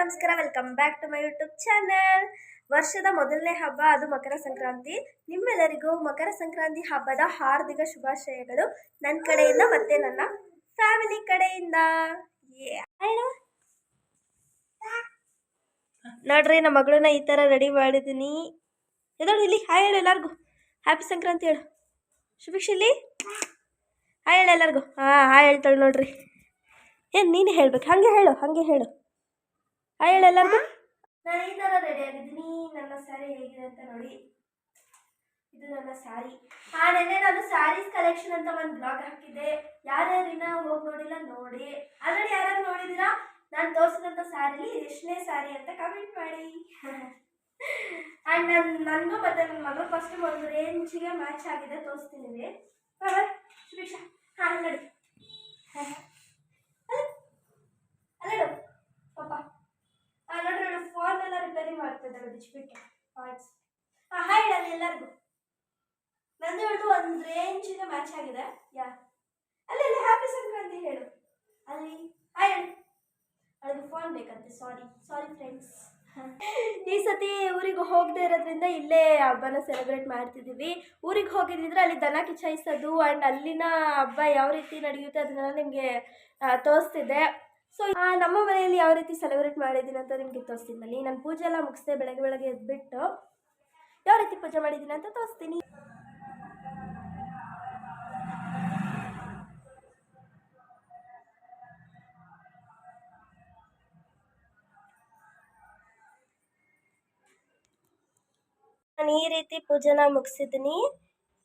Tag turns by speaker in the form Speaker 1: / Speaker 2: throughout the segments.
Speaker 1: ನಮಸ್ಕಾರ, welcome back to my YouTube channel. ವರ್ಷದ ಮೊದಲನೇ ಹಬ್ಬ, ಅದು ಮಕರ ಸಂಕ್ರಾಂತಿ. ನಿಮ್ಮೆಲ್ಲರಿಗೂ ಮಕರ ಸಂಕ್ರಾಂತಿ ಹಬ್ಬದ ಹಾರ್ದಿಕ ಶುಭಾಶಯಗಳು ನನ್ನ ಕಡೆಯಿಂದ ಮತ್ತೆ ನನ್ನ ಫ್ಯಾಮಿಲಿ ಕಡೆಯಿಂದ. ನೋಡ್ರಿ, ನಮ್ಮ ಮಗಳನ್ನ ಈ ಥರ ರೆಡಿ ಮಾಡಿದ್ದೀನಿ. ಎದೋಳು ಇಲ್ಲಿ ಹಾಯ್ ಹೇಳು ಎಲ್ಲರಿಗೂ. ಹ್ಯಾಪಿ ಸಂಕ್ರಾಂತಿ ಹೇಳು ಶುಭಿಕ್ಷಲಿ. ಹಾಯ್ ಹೇಳು ಎಲ್ಲರಿಗೂ. ಹಾಯ್ ಹೇಳ್ತಾಳೆ ನೋಡ್ರಿ. ಏನು ನೀನು ಹೇಳ್ಬೇಕು, ಹಾಗೆ ಹೇಳು ಹಾಯ್ ಹೇಳು ಎಲ್ಲರಿಗೂ. ನಾನು ಈ ಥರ ರೆಡಿ ಆಗಿದ್ದೀನಿ. ನನ್ನ ಸ್ಯಾರಿ ಹೇಗಿದೆ ಅಂತ ನೋಡಿ. ಇದು ನನ್ನ ಸ್ಯಾರಿ. ನೆನ್ನೆ ನಾನು ಸ್ಯಾರೀಸ್ ಕಲೆಕ್ಷನ್ ಅಂತ ಒಂದು ಬ್ಲಾಗ್ ಹಾಕಿದ್ದೆ. ಯಾರ್ಯಾರಿನ ಹೋಗಿ ನೋಡಿಲ್ಲ ನೋಡಿ. ಆಲ್ರೆಡಿ ಯಾರ್ಯಾರು ನೋಡಿದ್ದೀರಾ ನಾನು ತೋರಿಸಿದಂಥ ಸ್ಯಾರಿಲಿ ಇದು ಎಷ್ಟನೇ ಸ್ಯಾರಿ ಅಂತ ಕಮೆಂಟ್ ಮಾಡಿ. ಆ್ಯಂಡ್ ನನಗೂ ಮತ್ತು ನನ್ನ ಮಗಳು ಫಸ್ಟ್ ಒಂದು ರೇಂಜಿಗೆ ಮ್ಯಾಚ್ ಆಗಿದೆ, ತೋರಿಸ್ತೀನಿ. ಶುಭೀಕ್ಷಾ ನೋಡಿ. ಅಲ್ಲೇಡು ಪಾಪ ನೋಡ್ರಿ, ಫೋನ್ ಎಲ್ಲ ರಿಪೇರಿ ಮಾಡ್ತಿದ್ದಾರೆ ಬಿಚ್ಬಿಟ್ಟು ಪಾರ್ಟ್ಸ್. ಹಾಯ್ ಹೇಳಲ್ಲ ಎಲ್ಲರಿಗೂ. ನಂದು ಹೇಳು ಒಂದು ರೇಂಜಿಗೆ ಮ್ಯಾಚ್ ಆಗಿದೆ. ಅಲ್ಲಿ ಹ್ಯಾಪಿ ಸಂಕ್ರಾಂತಿ ಹೇಳು. ಅಲ್ಲಿ ಹಾಯ್ ಹೇಳು. ಅದಕ್ಕೆ ಫೋನ್ ಬೇಕಂತೆ. Sorry friends. ಈ ಸತಿ ಊರಿಗೆ ಹೋಗದೆ ಇರೋದ್ರಿಂದ ಇಲ್ಲೇ ಹಬ್ಬನ ಸೆಲೆಬ್ರೇಟ್ ಮಾಡ್ತಿದ್ದೀವಿ. ಊರಿಗೆ ಹೋಗಿದ್ದಿದ್ರೆ ಅಲ್ಲಿ ದನ ಕಿಚಾಯಿಸೋದು ಆ್ಯಂಡ್ ಅಲ್ಲಿನ ಹಬ್ಬ ಯಾವ ರೀತಿ ನಡೆಯುತ್ತೆ ಅದನ್ನೆಲ್ಲ ನಿಮಗೆ ತೋರಿಸ್ತಿದ್ದೆ. ಸೊ ನಮ್ಮ ಮನೆಯಲ್ಲಿ ಯಾವ ರೀತಿ ಸೆಲೆಬ್ರೇಟ್ ಮಾಡಿದ್ದೀನಿ ಅಂತ ನಿಮಗೆ ತೋರಿಸ್ತೀನಿ. ಬನ್ನಿ. ನಾನು ಪೂಜೆ ಎಲ್ಲ ಮುಗಿಸ್ದೆ, ಬೆಳಗ್ಗೆ ಎದ್ಬಿಟ್ಟು ಯಾವ ರೀತಿ ಪೂಜೆ ಮಾಡಿದ್ದೀನಿ ಅಂತ ತೋರಿಸ್ತೀನಿ. ನಾನು ಈ ರೀತಿ ಪೂಜೆನ ಮುಗಿಸಿದ್ದೀನಿ.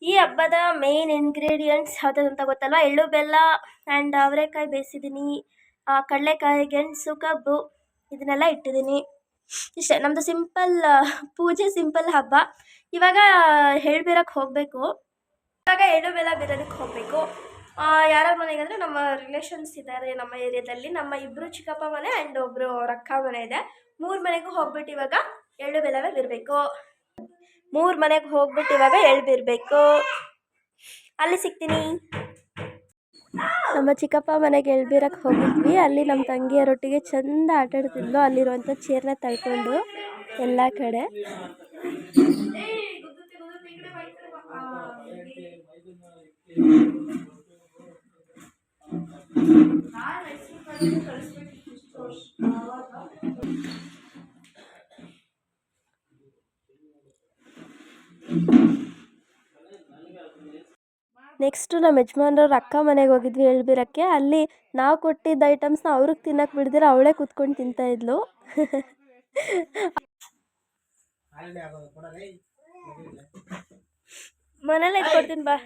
Speaker 1: ಈ ಹಬ್ಬದ ಮೇನ್ ಇಂಗ್ರೀಡಿಯೆಂಟ್ಸ್ ಯಾವ್ದು ಅಂತ ಗೊತ್ತಲ್ವ? ಎಳ್ಳು ಬೆಲ್ಲ ಆ್ಯಂಡ್ ಅವರೆಕಾಯಿ ಬೇಯಿಸಿದ್ದೀನಿ, ಕಡಲೆಕಾಯಿ, ಗೆಣಸು, ಕಬ್ಬು ಇದನ್ನೆಲ್ಲ ಇಟ್ಟಿದ್ದೀನಿ. ಇಷ್ಟೇ ನಮ್ಮದು ಸಿಂಪಲ್ ಪೂಜೆ, ಸಿಂಪಲ್ ಹಬ್ಬ. ಇವಾಗ ಎಳ್ಳು ಬೀರಕ್ಕೆ ಹೋಗಬೇಕು. ಎಳ್ಳು ಬೆಲ್ಲ ಬೀರೋದಕ್ಕೆ ಹೋಗಬೇಕು. ಯಾರ್ಯಾರ ಮನೆಗೆ ಅಂದರೆ ನಮ್ಮ ರಿಲೇಷನ್ಸ್ ಇದ್ದಾರೆ ನಮ್ಮ ಏರಿಯಾದಲ್ಲಿ. ನಮ್ಮ ಇಬ್ಬರು ಚಿಕ್ಕಪ್ಪ ಮನೆ ಆ್ಯಂಡ್ ಒಬ್ಬರು ಅವ್ರ ಅಕ್ಕ ಮನೆ ಇದೆ. 3 ಮನೆಗೂ ಹೋಗ್ಬಿಟ್ಟು ಇವಾಗ ಎಳ್ಳು ಬೆಲ್ಲವೇ ಬೀರಬೇಕು. 3 ಮನೆಗೆ ಹೋಗ್ಬಿಟ್ಟು ಇವಾಗ ಎಳ್ಳು ಬೀರಬೇಕು. ಅಲ್ಲಿ ಸಿಗ್ತೀನಿ. ನಮ್ಮ ಚಿಕ್ಕಪ್ಪ ಮನೆಗೆ ಎಳ್ಳು ಬೀರಕ್ಕೆ ಹೋಗಿದ್ವಿ. ಅಲ್ಲಿ ನಮ್ಮ ತಂಗಿಯರೊಟ್ಟಿಗೆ ಚೆಂದ ಆಟಾಡ್ತಿದ್ಲು ಅಲ್ಲಿರುವಂಥ ಚೇರ್ನ ತಳ್ಕೊಂಡು ಎಲ್ಲ ಕಡೆ. ನೆಕ್ಸ್ಟು ನಮ್ಮ ಯಜಮಾನ್ರವ್ರ ಅಕ್ಕ ಮನೆಗೆ ಹೋಗಿದ್ವಿ ಎಳ್ಳು ಬೀರಕ್ಕೆ. ಅಲ್ಲಿ ನಾವು ಕೊಟ್ಟಿದ್ದ ಐಟಮ್ಸ್ನ ಅವ್ರಿಗೆ ತಿನ್ನಕ್ಕೆ ಬಿಡ್ದಿರ ಅವಳೇ ಕೂತ್ಕೊಂಡು ತಿಂತಾಯಿದ್ಲು. ಮನೇಲಿ ಕೊಡ್ತೀನಿ ಬಾ.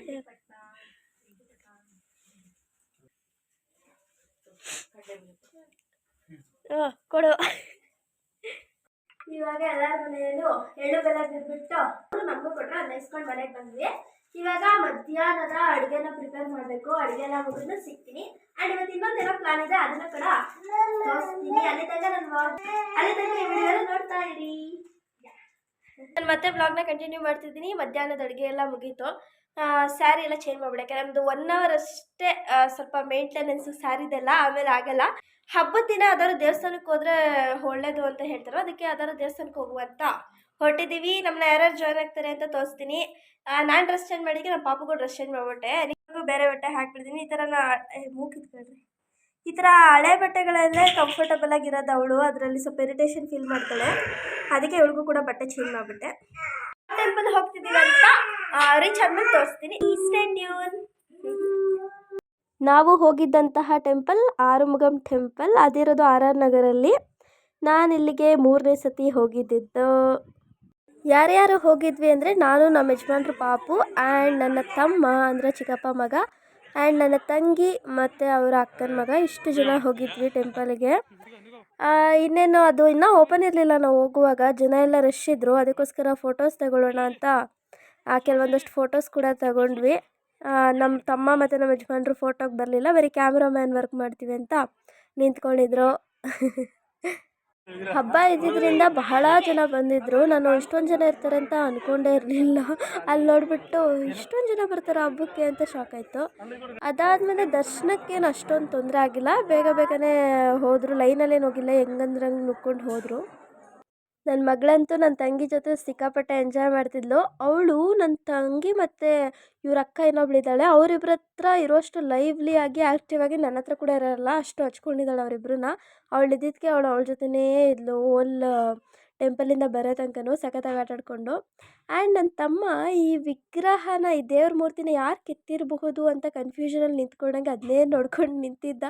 Speaker 1: ಕೊಡು. ಇವಾಗ ಎಲ್ಲರ ಮನೆಯಲ್ಲೂ ಎಳ್ಳು ಬೆಲ್ಲ ಬೀರ್ಬಿಟ್ಟು ನಮಗೂ ಕೊಟ್ಟರು. ಅದನ್ನ ಇಸ್ಕೊಂಡು ಮನೆಗೆ ಬಂದ್ವಿ. ಇವಾಗ ಮಧ್ಯಾಹ್ನದ ಅಡುಗೆನ ಪ್ರಿಪೇರ್ ಮಾಡಬೇಕು. ಅಡುಗೆ ಎಲ್ಲ ಮುಗಿದು ಸಿಗ್ತೀನಿ. ಆ್ಯಂಡ್ ಇವತ್ತು ಇನ್ನೊಂದೇನೋ ಪ್ಲಾನ್ ಇದೆ, ಅದನ್ನು ಕೂಡ ತೋರಿಸ್ತೀನಿ. ಅಲ್ಲಿ ತನಕ ಈ ವಿಡಿಯೋನ ನೋಡ್ತಾ ಇರಿ. ನಾನು ಮತ್ತೆ ಬ್ಲಾಗ್ನ ಕಂಟಿನ್ಯೂ ಮಾಡ್ತಿದ್ದೀನಿ. ಮಧ್ಯಾಹ್ನದ ಅಡುಗೆ ಎಲ್ಲ ಮುಗೀತು. ಸ್ಯಾರಿ ಎಲ್ಲ ಚೇಂಜ್ ಮಾಡ್ಬಿಡಕ್ಕೆ ನಮ್ಮದು 1 ಅವರ್ ಅಷ್ಟೇ ಸ್ವಲ್ಪ ಮೇಂಟೆನೆನ್ಸು ಸ್ಯಾರಿದೆಲ್ಲ. ಆಮೇಲೆ ಆಗಲ್ಲ. ಹಬ್ಬದ ದಿನ ಯಾವ್ದಾದ್ರು ದೇವಸ್ಥಾನಕ್ಕೆ ಹೋದರೆ ಒಳ್ಳೇದು ಅಂತ ಹೇಳ್ತಾರೆ. ಅದಕ್ಕೆ ಯಾವ್ದಾದ್ರು ದೇವಸ್ಥಾನಕ್ಕೆ ಹೋಗುವಂತ ಹೊರಟಿದ್ದೀವಿ. ನಮ್ಮನ್ನ ಯಾರ್ಯಾರು ಜಾಯ್ನ್ ಆಗ್ತಾರೆ ಅಂತ ತೋರಿಸ್ತೀನಿ. ನಾನು ಡ್ರೆಸ್ ಚೇಂಜ್ ಮಾಡಿಕ್ಕೆ ನಮ್ಮ ಪಾಪಗೂ ಡ್ರೆಸ್ ಚೇಂಜ್ ಮಾಡಿಬಿಟ್ಟೆ. ನೀವು ಬೇರೆ ಬಟ್ಟೆ ಹಾಕ್ಬಿಡ್ತೀನಿ. ಈ ಥರ ಮೂಗಿದ್ಕೊಳ್ರಿ. ಈ ಥರ ಹಳೆ ಬಟ್ಟೆಗಳಲ್ಲೇ ಕಂಫರ್ಟಬಲ್ ಆಗಿರೋದು ಅವಳು. ಅದರಲ್ಲಿ ಸ್ವಲ್ಪ ಇರಿಟೇಷನ್ ಫೀಲ್ ಮಾಡ್ತಾಳೆ. ಅದಕ್ಕೆ ಇವಳಿಗೂ ಕೂಡ ಬಟ್ಟೆ ಚೇಂಜ್ ಮಾಡಿಬಿಟ್ಟೆ. ಟೆಂಪಲ್ ಹೋಗ್ತಿದ್ದೀವಿ ಅಂತ ರೀಚ್ ಆದ್ಮೇಲೆ ತೋರಿಸ್ತೀನಿ. Stay tune. ನಾವು ಹೋಗಿದ್ದಂತಹ ಟೆಂಪಲ್ ಆರುಮುಗಂ ಟೆಂಪಲ್. ಅದಿರೋದು RR ನಗರಲ್ಲಿ. ನಾನು ಇಲ್ಲಿಗೆ 3ನೇ ಸತಿ ಹೋಗಿದ್ದಿದ್ದು. ಯಾರ್ಯಾರು ಹೋಗಿದ್ವಿ ಅಂದರೆ ನಾನು, ನಮ್ಮ ಯಜಮಾನ್ರು ಪಾಪು ಆ್ಯಂಡ್ ನನ್ನ ತಮ್ಮ ಅಂದರೆ ಚಿಕ್ಕಪ್ಪ ಮಗ ಆ್ಯಂಡ್ ನನ್ನ ತಂಗಿ ಮತ್ತು ಅವರ ಅಕ್ಕನ ಮಗ. ಇಷ್ಟು ಜನ ಹೋಗಿದ್ವಿ ಟೆಂಪಲ್ಗೆ. ಇನ್ನೇನು ಅದು ಇನ್ನೂ ಓಪನ್ ಇರಲಿಲ್ಲ ನಾವು ಹೋಗುವಾಗ. ಜನ ಎಲ್ಲ ರಶ್ ಇದ್ದರು. ಅದಕ್ಕೋಸ್ಕರ ಫೋಟೋಸ್ ತಗೊಳ್ಳೋಣ ಅಂತ ಕೆಲವೊಂದಷ್ಟು ಫೋಟೋಸ್ ಕೂಡ ತಗೊಂಡ್ವಿ. ನಮ್ಮ ತಮ್ಮ ಮತ್ತು ನಮ್ಮ ಯಜಮಾನ್ರು ಫೋಟೋಗೆ ಬರಲಿಲ್ಲ. ಬರೀ ಕ್ಯಾಮ್ರಾಮ್ಯಾನ್ ವರ್ಕ್ ಮಾಡ್ತೀವಿ ಅಂತ ನಿಂತ್ಕೊಂಡಿದ್ರು. ಹಬ್ಬ ಇದ್ದಿದ್ದರಿಂದ ಬಹಳ ಜನ ಬಂದಿದ್ದರು. ನಾನು ಇಷ್ಟೊಂದು ಜನ ಇರ್ತಾರೆ ಅಂತ ಅಂದ್ಕೊಂಡೇ ಇರಲಿಲ್ಲ. ಅಲ್ಲಿ ನೋಡಿಬಿಟ್ಟು ಇಷ್ಟೊಂದು ಜನ ಬರ್ತಾರೆ ಹಬ್ಬಕ್ಕೆ ಅಂತ ಶಾಕ್ ಆಯಿತು. ಅದಾದಮೇಲೆ ದರ್ಶನಕ್ಕೇನು ಅಷ್ಟೊಂದು ತೊಂದರೆ ಆಗಿಲ್ಲ, ಬೇಗ ಬೇಗನೆ ಹೋದರು, ಲೈನಲ್ಲೇನು ಹೋಗಿಲ್ಲ, ಹೆಂಗಂದ್ರಂಗೆ ನುಗ್ಕೊಂಡು ಹೋದರು. ನನ್ನ ಮಗಳಂತೂ ನನ್ನ ತಂಗಿ ಜೊತೆ ಸಿಕ್ಕಾಪಟ್ಟೆ ಎಂಜಾಯ್ ಮಾಡ್ತಿದ್ಲು. ಅವಳು ನನ್ನ ತಂಗಿ ಮತ್ತು ಇವ್ರ ಅಕ್ಕ ಇನ್ನೊಬ್ಳಿದ್ದಾಳೆ, ಅವರಿಬ್ಬರ ಹತ್ರ ಇರೋಷ್ಟು ಲೈವ್ಲಿ ಆಗಿ ಆ್ಯಕ್ಟಿವ್ ಆಗಿ ನನ್ನ ಹತ್ರ ಕೂಡ ಇರೋಲ್ಲ, ಅಷ್ಟು ಹಚ್ಕೊಂಡಿದ್ದಾಳೆ ಅವರಿಬ್ಬರನ್ನ. ಅವಳು ಇದ್ದಿದ್ದಕ್ಕೆ ಅವಳ ಜೊತೆನೇ ಇದ್ಲು ಹೋಲ್ ಟೆಂಪಲಿಂದ ಬರೋ ತನಕನೂ ಸಖತ್ತಾಗಿ ಆಟಾಡಿಕೊಂಡು. ಆ್ಯಂಡ್ ನನ್ನ ತಮ್ಮ ಈ ವಿಗ್ರಹನ, ಈ ದೇವ್ರ ಮೂರ್ತಿನ ಯಾರು ಕೆತ್ತಿರಬಹುದು ಅಂತ ಕನ್ಫ್ಯೂಷನಲ್ಲಿ ನಿಂತ್ಕೊಂಡಂಗೆ ಅದನ್ನೇ ನೋಡ್ಕೊಂಡು ನಿಂತಿದ್ದ.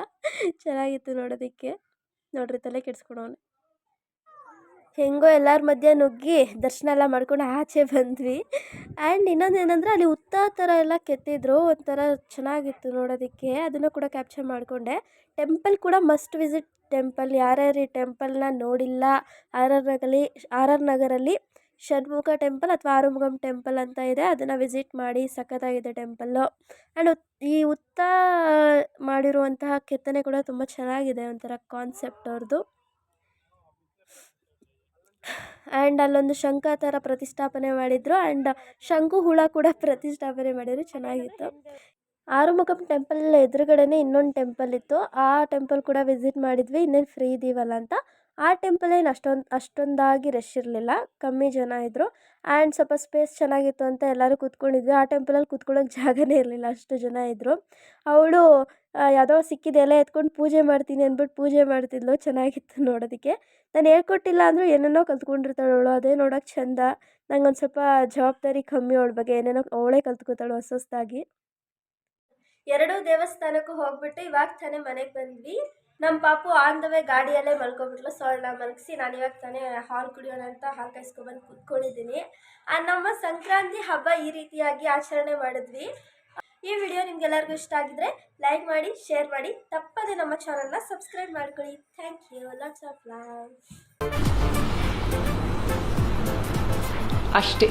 Speaker 1: ಚೆನ್ನಾಗಿತ್ತು ನೋಡೋದಕ್ಕೆ. ನೋಡ್ರಿ, ತಲೆ ಕೆಡಿಸ್ಕೊಳೋನು. ಹೆಂಗೋ ಎಲ್ಲರ ಮಧ್ಯೆ ನುಗ್ಗಿ ದರ್ಶನ ಎಲ್ಲ ಮಾಡ್ಕೊಂಡು ಆಚೆ ಬಂದ್ವಿ. ಆ್ಯಂಡ್ ಇನ್ನೊಂದು ಏನಂದರೆ ಅಲ್ಲಿ ಉತ್ತ ಥರ ಎಲ್ಲ ಕೆತ್ತಿದ್ರು, ಒಂಥರ ಚೆನ್ನಾಗಿತ್ತು ನೋಡೋದಕ್ಕೆ. ಅದನ್ನು ಕೂಡ ಕ್ಯಾಪ್ಚರ್ ಮಾಡಿಕೊಂಡೆ. ಟೆಂಪಲ್ ಕೂಡ ಮಸ್ಟ್ ವಿಸಿಟ್ ಟೆಂಪಲ್. ಯಾರ್ಯಾರು ಈ ಟೆಂಪಲ್ನ ನೋಡಿಲ್ಲ, ಆರ್ ಆರ್ ನಗರಲ್ಲಿ ಷಣ್ಮುಖ ಟೆಂಪಲ್ ಅಥವಾ ಆರುಮುಗಂ ಟೆಂಪಲ್ ಅಂತ ಇದೆ, ಅದನ್ನು ವಿಸಿಟ್ ಮಾಡಿ. ಸಖತ್ತಾಗಿದೆ ಟೆಂಪಲ್ಲು. ಆ್ಯಂಡ್ ಈ ಉತ್ತ ಮಾಡಿರುವಂತಹ ಕೆತ್ತನೆ ಕೂಡ ತುಂಬ ಚೆನ್ನಾಗಿದೆ, ಒಂಥರ ಕಾನ್ಸೆಪ್ಟ್ ಅವ್ರದ್ದು. ಆ್ಯಂಡ್ ಅಲ್ಲೊಂದು ಶಂಖ ಥರ ಪ್ರತಿಷ್ಠಾಪನೆ ಮಾಡಿದರು, ಆ್ಯಂಡ್ ಶಂಕು ಹುಳ ಕೂಡ ಪ್ರತಿಷ್ಠಾಪನೆ ಮಾಡಿದರು, ಚೆನ್ನಾಗಿತ್ತು. ಆರುಮುಗಂ ಟೆಂಪಲ್ ಎದುರುಗಡೆನೇ ಇನ್ನೊಂದು ಟೆಂಪಲ್ ಇತ್ತು, ಆ ಟೆಂಪಲ್ ಕೂಡ ವಿಸಿಟ್ ಮಾಡಿದ್ವಿ. ಇನ್ನೇನು ಫ್ರೀ ಇದೀವಲ್ಲ ಅಂತ. ಆ ಟೆಂಪಲ್ ಏನು ಅಷ್ಟೊಂದಾಗಿ ರಶ್ ಇರಲಿಲ್ಲ, ಕಮ್ಮಿ ಜನ ಇದ್ದರು. ಆ್ಯಂಡ್ ಸ್ವಲ್ಪ ಸ್ಪೇಸ್ ಚೆನ್ನಾಗಿತ್ತು ಅಂತ ಎಲ್ಲರೂ ಕೂತ್ಕೊಂಡಿದ್ವಿ. ಆ ಟೆಂಪಲಲ್ಲಿ ಕೂತ್ಕೊಳ್ಳೋಕೆ ಜಾಗನೇ ಇರಲಿಲ್ಲ, ಅಷ್ಟು ಜನ ಇದ್ದರು. ಅವಳು ಯಾವುದೋ ಸಿಕ್ಕಿದ ಎಲೆ ಎತ್ಕೊಂಡು ಪೂಜೆ ಮಾಡ್ತೀನಿ ಅಂದ್ಬಿಟ್ಟು ಪೂಜೆ ಮಾಡ್ತಿದ್ಲು, ಚೆನ್ನಾಗಿತ್ತು ನೋಡೋದಕ್ಕೆ. ನಾನು ಹೇಳ್ಕೊಟ್ಟಿಲ್ಲ ಅಂದರೂ ಏನೇನೋ ಕಲ್ತ್ಕೊಂಡಿರ್ತಾಳೆ ಅವಳು, ಅದೇ ನೋಡೋಕೆ ಚೆಂದ. ನಂಗೊಂದು ಸ್ವಲ್ಪ ಜವಾಬ್ದಾರಿ ಕಮ್ಮಿ ಅವಳ ಬಗ್ಗೆ, ಏನೇನೋ ಅವಳೇ ಕಲ್ತ್ಕೊತಾಳು ಹೊಸದಾಗಿ. 2 ದೇವಸ್ಥಾನಕ್ಕೂ ಹೋಗ್ಬಿಟ್ಟು ಇವಾಗ ತಾನೇ ಮನೆಗೆ ಬಂದ್ವಿ. ನಮ್ಮ ಪಾಪು ಆನ್ ದ ವೇ ಗಾಡಿಯಲ್ಲೇ ಮಲ್ಕೊಬಿಟ್ಲು. ಸೊ ಅವಳನ್ನ ಮಲಗಿಸಿ ನಾನು ಇವಾಗ ತಾನೇ ಹಾಲು ಕುಡಿಯೋಣ ಅಂತ ಹಾಲು ಕಾಯಿಸ್ಕೊಬಂದು ಕೂತ್ಕೊಂಡಿದ್ದೀನಿ. ನಮ್ಮ ಸಂಕ್ರಾಂತಿ ಹಬ್ಬ ಈ ರೀತಿಯಾಗಿ ಆಚರಣೆ ಮಾಡಿದ್ವಿ. ಈ ವಿಡಿಯೋ ನಿಮ್ಗೆಲ್ಲರಿಗೂ ಇಷ್ಟ ಆಗಿದ್ರೆ ಲೈಕ್ ಮಾಡಿ, ಶೇರ್ ಮಾಡಿ, ತಪ್ಪದೆ ನಮ್ಮ ಚಾನಲ್ನ ಸಬ್ಸ್ಕ್ರೈಬ್ ಮಾಡ್ಕೊಳ್ಳಿ. Thank you. Lots of love.
Speaker 2: ಅಷ್ಟೇ.